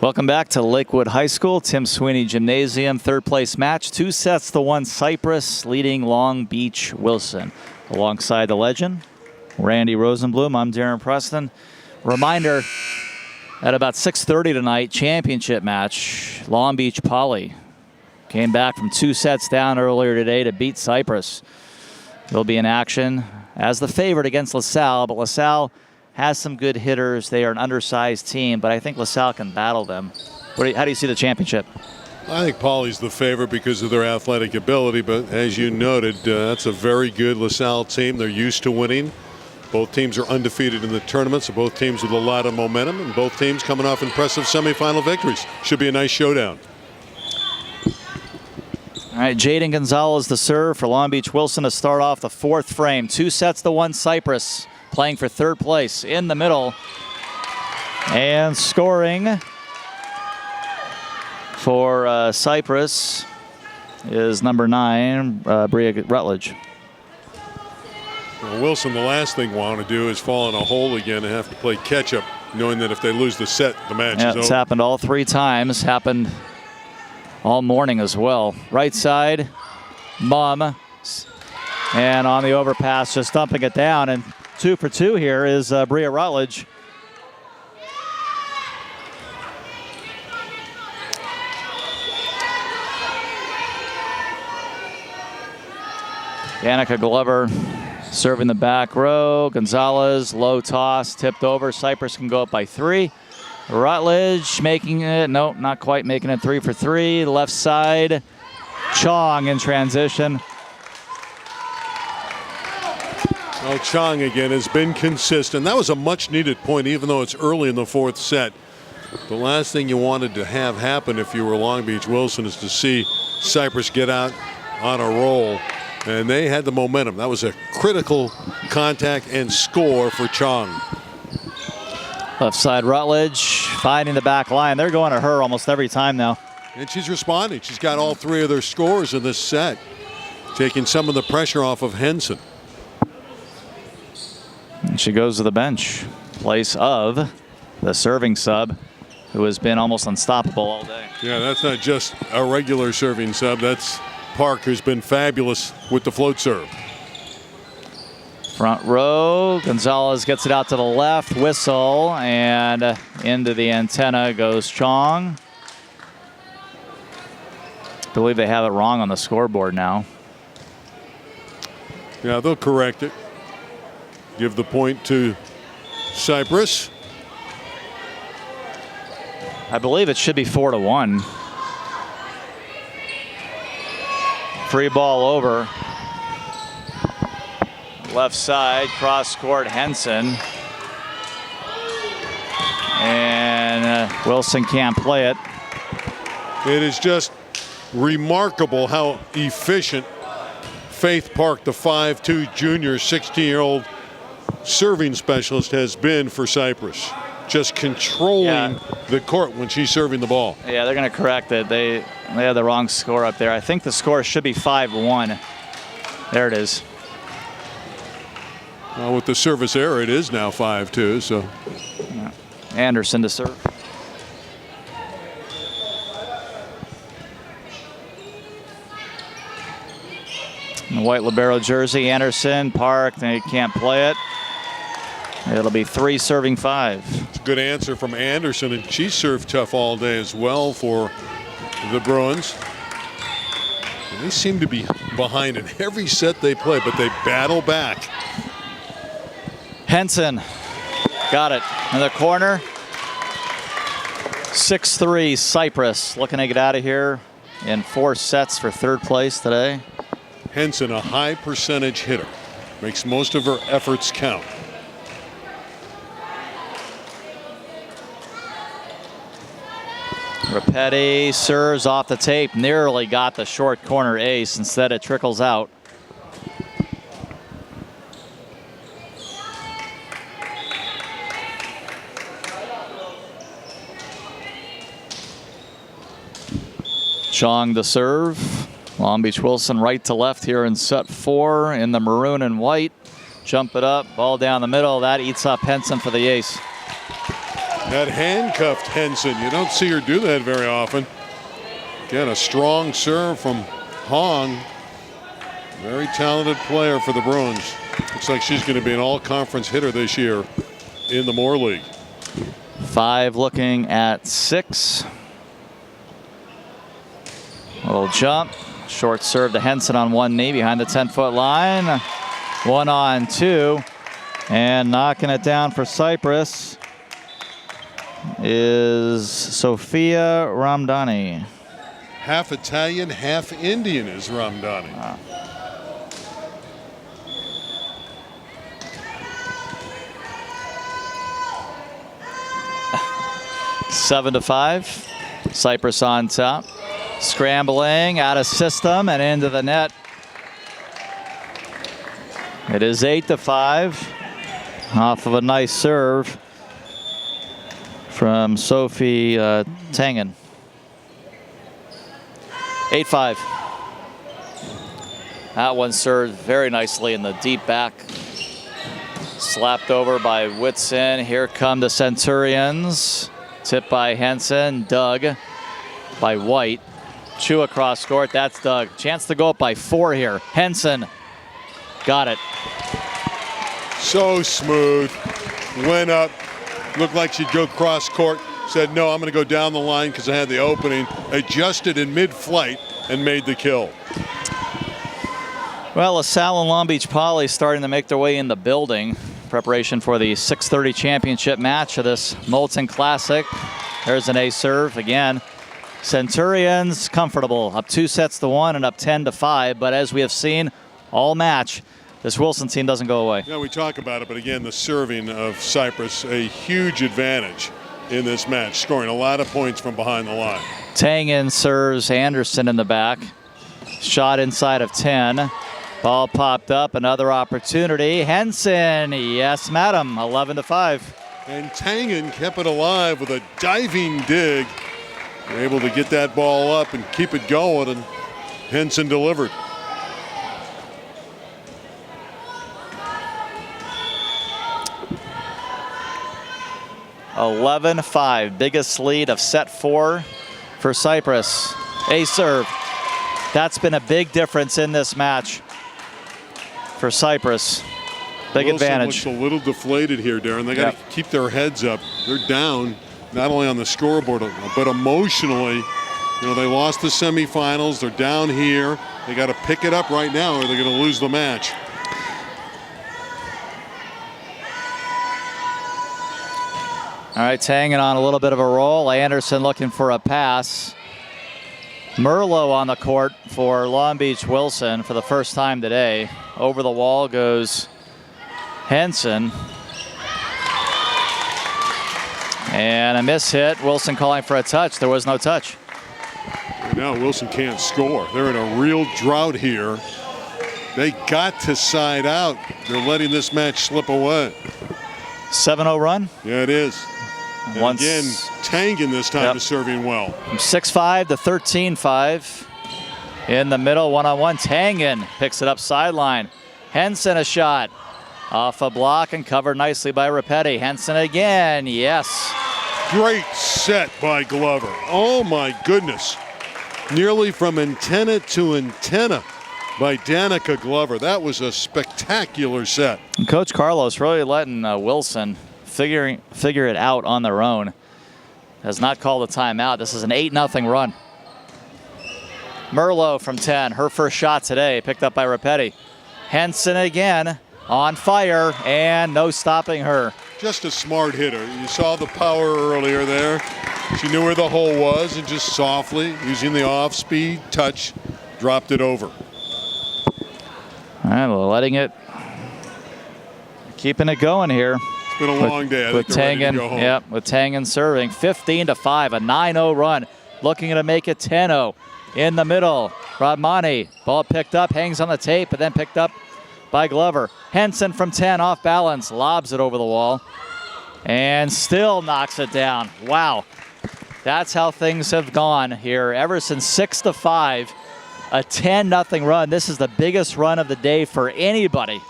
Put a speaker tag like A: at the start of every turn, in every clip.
A: Welcome back to Lakewood High School, Tim Sweeney Gymnasium, third place match, 2-1 Cypress leading Long Beach Wilson. Alongside the legend, Randy Rosenblum, I'm Darren Preston. Reminder, at about 6:30 tonight, championship match, Long Beach Poly came back from 2 sets down earlier today to beat Cypress. They'll be in action as the favorite against LaSalle, but LaSalle has some good hitters. They are an undersized team, but I think LaSalle can battle them. How do you see the championship?
B: I think Poly's the favorite because of their athletic ability, but as you noted, that's a very good LaSalle team. They're used to winning. Both teams are undefeated in the tournament, so both teams with a lot of momentum, and both teams coming off impressive semifinal victories. Should be a nice showdown.
A: All right, Jaden Gonzalez the serve for Long Beach Wilson to start off the 4th frame. 2-1 Cypress, playing for 3rd place in the middle. And scoring for Cypress is number 9, Bria Rutledge.
B: Well, Wilson, the last thing we want to do is fall in a hole again and have to play catch-up, knowing that if they lose the set, the match is over.
A: It's happened all 3 times. Happened all morning as well. Right side, Mum. And on the overpass, just dumping it down. And 2 for 2 here is Bria Rutledge. Danica Glover serving the back row. Gonzalez, low toss, tipped over. Cypress can go up by 3. Rutledge making it, nope, not quite making it 3 for 3. Left side, Chong in transition.
B: Well, Chong again has been consistent. That was a much needed point, even though it's early in the 4th set. The last thing you wanted to have happen if you were Long Beach Wilson is to see Cypress get out on a roll. And they had the momentum. That was a critical contact and score for Chong.
A: Left side Rutledge finding the back line. They're going to her almost every time now.
B: And she's responding. She's got all 3 of their scores in this set, taking some of the pressure off of Henson.
A: And she goes to the bench, place of the serving sub, who has been almost unstoppable all day.
B: Yeah, that's not just a regular serving sub. That's Park, who's been fabulous with the float serve.
A: Front row, Gonzalez gets it out to the left, whistle, and into the antenna goes Chong. I believe they have it wrong on the scoreboard now.
B: Yeah, they'll correct it. Give the point to Cypress.
A: I believe it should be 4-1. Free ball over. Left side, cross court, Henson. And Wilson can't play it.
B: It is just remarkable how efficient Faith Park, the 5'2" junior, 16-year-old serving specialist, has been for Cypress. Just controlling the court when she's serving the ball.
A: Yeah, they're going to correct it. They had the wrong score up there. I think the score should be 5-1. There it is.
B: Well, with the service error, it is now 5-2. So
A: Anderson to serve. In the white libero jersey, Anderson, Park, they can't play it. It'll be 3 serving 5.
B: It's a good answer from Anderson, and she served tough all day as well for the Bruins. And they seem to be behind in every set they play, but they battle back.
A: Henson got it in the corner. 6-3 Cypress looking to get out of here in 4 sets for 3rd place today.
B: Henson, a high percentage hitter, makes most of her efforts count.
A: Rapetti serves off the tape, nearly got the short corner ace. Instead it trickles out. Chong to serve. Long Beach Wilson right to left here in set 4 in the maroon and white. Jump it up, ball down the middle. That eats up Henson for the ace.
B: That handcuffed Henson. You don't see her do that very often. Again, a strong serve from Hong. Very talented player for the Bruins. Looks like she's going to be an all-conference hitter this year in the Moore League.
A: 5 looking at 6. Little jump. Short serve to Henson on one knee behind the 10-foot line. 1 on 2. And knocking it down for Cypress is Sophia Ramdani.
B: Half Italian, half Indian is Ramdani.
A: Wow. Seven to 5. Cypress on top. Scrambling out of system and into the net. It is 8 to 5. Off of a nice serve from Sophie Tangen. 8-5. That one served very nicely in the deep back. Slapped over by Whitson. Here come the Centurions. Tipped by Henson. Dug by White. Chu across court. That's Dug. Chance to go up by 4 here. Henson. Got it.
B: So smooth. Went up. Looked like she'd go cross court. Said, no, I'm going to go down the line because I had the opening. Adjusted in mid-flight and made the kill.
A: Well, LaSalle and Long Beach Poly starting to make their way in the building. Preparation for the 6:30 championship match of this Molten Classic. There's an ace serve again. Centurions comfortable, up 2 sets to 1 and up 10 to 5. But as we have seen all match, this Wilson team doesn't go away.
B: Yeah, we talk about it, but again, the serving of Cypress, a huge advantage in this match, scoring a lot of points from behind the line.
A: Tangen serves Anderson in the back. Shot inside of 10. Ball popped up, another opportunity. Henson, yes, madam, 11 to 5.
B: And Tangen kept it alive with a diving dig. They're able to get that ball up and keep it going, and Henson delivered.
A: (11-5), biggest lead of set 4 for Cypress. A serve. That's been a big difference in this match for Cypress. Big
B: Wilson
A: advantage.
B: looks a little deflated here, Darren. They got to keep their heads up. They're down, not only on the scoreboard, but emotionally. You know, they lost the semifinals. They're down here. They got to pick it up right now, or they're going to lose the match.
A: All right, Tangen on a little bit of a roll. Anderson looking for a pass. Merlot on the court for Long Beach Wilson for the first time today. Over the wall goes Henson. And a miss hit. Wilson calling for a touch. There was no touch.
B: Right now, Wilson can't score. They're in a real drought here. They got to side out. They're letting this match slip away.
A: 7-0 run.
B: Yeah, it is. And
A: Once,
B: again, Tangen this time is serving well.
A: From 6-5 to 13-5. In the middle, one-on-one. Tangen picks it up sideline. Henson a shot. Off a block and covered nicely by Rapetti. Henson again, yes.
B: Great set by Glover. Oh my goodness. Nearly from antenna to antenna by Danica Glover. That was a spectacular set.
A: And Coach Carlos really letting Wilson figure it out on their own. Has not called a timeout. This is an 8-0 run. Merlot from 10, her first shot today, picked up by Rapetti. Henson again on fire, and no stopping her.
B: Just a smart hitter. You saw the power earlier there. She knew where the hole was and just softly, using the off-speed touch, dropped it over.
A: All right, well, letting it, keeping it going here.
B: It's been a long day. I think they're ready to go home.
A: Yep, with Tangen serving. 15-5, a 9-0 run. Looking to make it 10-0. In the middle, Radmani. Ball picked up, hangs on the tape, but then picked up by Glover. Henson from 10, off balance, lobs it over the wall, and still knocks it down. Wow. That's how things have gone here ever since 6-5. A 10-0 run. This is the biggest run of the day for anybody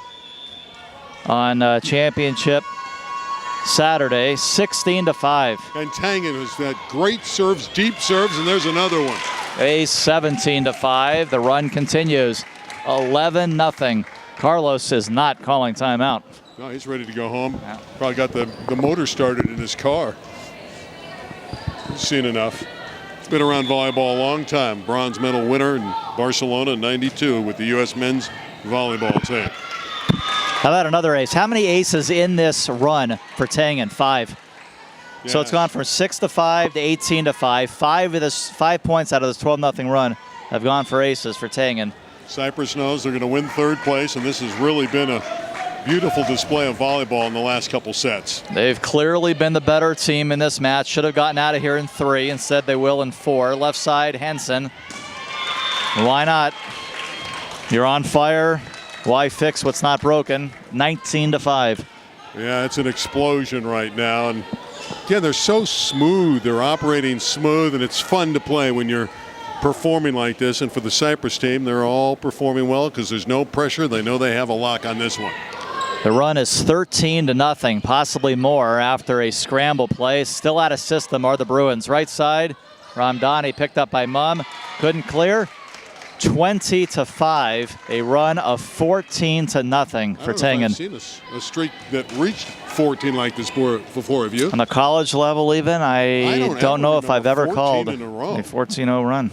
A: on championship Saturday, 16-5.
B: And Tangen has that great serves, deep serves, and there's another one.
A: Ace 17-5. The run continues. 11-0. Carlos is not calling timeout.
B: No, he's ready to go home. Probably got the motor started in his car. He's seen enough. He's been around volleyball a long time. Bronze medal winner in Barcelona in '92 with the U.S. men's volleyball team.
A: How about another ace? How many aces in this run for Tangen? 5.
B: Yeah.
A: So it's gone from 6-5 to 18-5. 5 points out of this 12-0 run have gone for aces for Tangen.
B: Cypress knows they're going to win third place, and this has really been a beautiful display of volleyball in the last couple sets.
A: They've clearly been the better team in this match. Should have gotten out of here in 3. Instead, they will in 4. Left side, Henson. Why not? You're on fire. Why fix what's not broken? 19-5.
B: Yeah, it's an explosion right now. And again, they're so smooth. They're operating smooth, and it's fun to play when you're performing like this. And for the Cypress team, they're all performing well because there's no pressure. They know they have a lock on this one.
A: The run is 13-0, possibly more after a scramble play. Still out of system are the Bruins. Right side, Ramdani picked up by Mum. Couldn't clear. 20-5, a run of 14-0 for Tangen.
B: I've seen a streak that reached 14 like this before, have you?
A: On the college level even, I don't know if I've ever called a 14-0 run.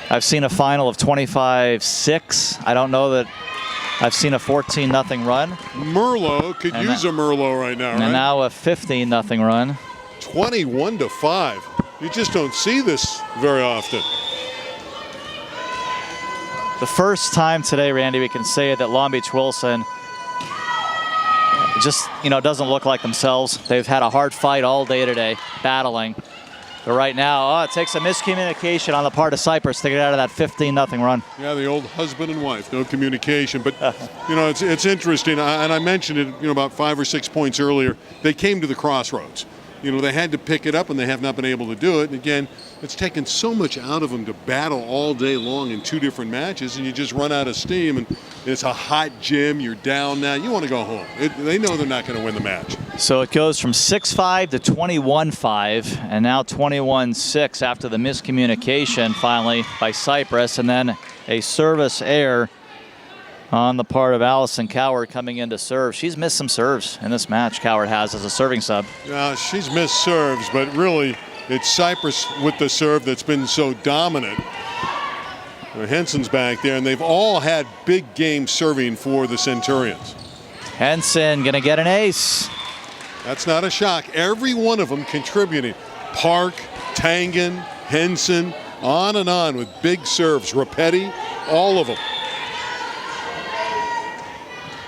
A: I've seen a final of 25-6. I don't know that I've seen a 14-0 run.
B: Merlot could use a Merlot right now, right?
A: And now a 15-0 run.
B: 21-5. You just don't see this very often.
A: The first time today, Randy, we can say that Long Beach Wilson just, doesn't look like themselves. They've had a hard fight all day today, battling. But right now, it takes a miscommunication on the part of Cypress to get out of that 15-0 run.
B: Yeah, the old husband and wife, no communication. But, it's interesting. And I mentioned it, about 5 or 6 points earlier. They came to the crossroads. They had to pick it up, and they have not been able to do it. And again, it's taken so much out of them to battle all day long in 2 different matches, and you just run out of steam. And it's a hot gym. You're down now. You want to go home. They know they're not going to win the match. So
A: it goes from 6-5 to 21-5, and now 21-6 after the miscommunication finally by Cypress, and then a service error on the part of Allison Coward coming in to serve. She's missed some serves in this match, Coward has, as a serving sub.
B: Yeah, she's missed serves, but really it's Cypress with the serve that's been so dominant. Henson's back there, and they've all had big games serving for the Centurions.
A: Henson going to get an ace.
B: That's not a shock. Every one of them contributing. Park, Tangen, Henson, on with big serves. Rapetti, all of them.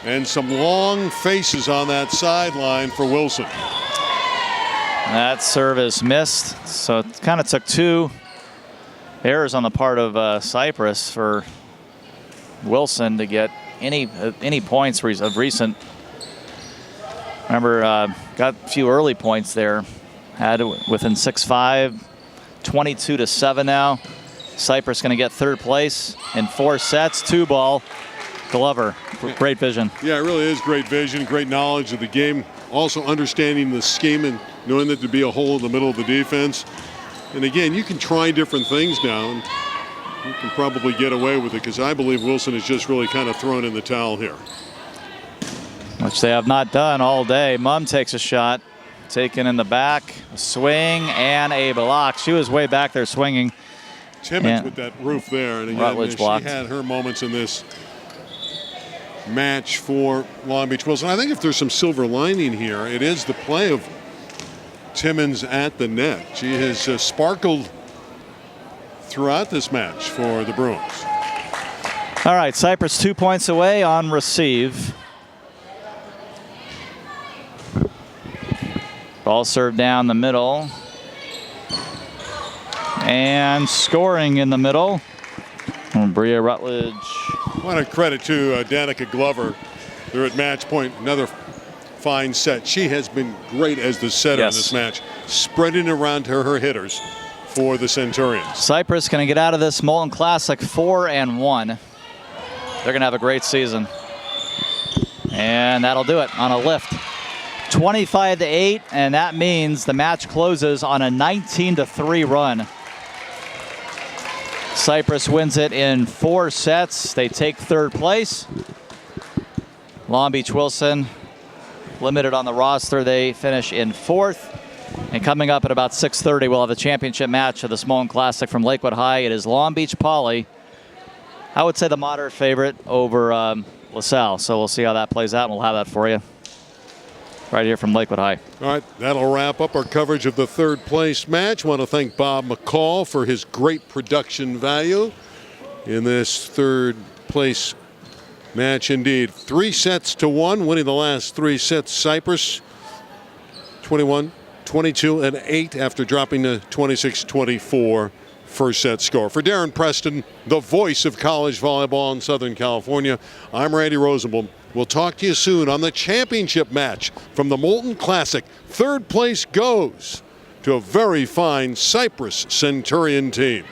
B: And some long faces on that sideline for Wilson.
A: That serve is missed, so it kind of took 2 errors on the part of Cypress for Wilson to get any points of recent. Remember, got a few early points there. Had it within 6-5, 22-7 now. Cypress going to get 3rd place in 4 sets, 2-ball. Glover, great vision.
B: Yeah, it really is great vision, great knowledge of the game. Also understanding the scheme and knowing that there'd be a hole in the middle of the defense. And again, you can try different things now, and you can probably get away with it because I believe Wilson has just really kind of thrown in the towel here.
A: Which they have not done all day. Mum takes a shot, taken in the back, a swing, and a block. She was way back there swinging.
B: Timmons with that roof there. And again, she had her moments in this match for Long Beach Wilson. I think if there's some silver lining here, it is the play of Timmons at the net. She has sparkled throughout this match for the Bruins.
A: All right, Cypress 2 points away on receive. Ball served down the middle. And scoring in the middle. Bria Rutledge.
B: I want to credit to Danica Glover. They're at match point. Another fine set. She has been great as the setter in this match, spreading around her hitters for the Centurions.
A: Cypress going to get out of this Molten Classic 4-1. They're going to have a great season. And that'll do it on a lift. 25-8, and that means the match closes on a 19-3 run. Cypress wins it in 4 sets. They take 3rd place. Long Beach Wilson, limited on the roster, they finish in 4th. And coming up at about 6:30, we'll have the championship match of the Molten Classic from Lakewood High. It is Long Beach Poly. I would say the moderate favorite over LaSalle. So we'll see how that plays out, and we'll have that for you right here from Lakewood High.
B: All right, that'll wrap up our coverage of the 3rd place match. I want to thank Bob McCall for his great production value in this 3rd place match indeed. 3 sets to 1, winning the last 3 sets. Cypress 21, 22, and 8 after dropping the 26-24 first set score. For Darren Preston, the voice of college volleyball in Southern California, I'm Randy Rosenblum. We'll talk to you soon on the championship match from the Molten Classic. 3rd place goes to a very fine Cypress Centurion team.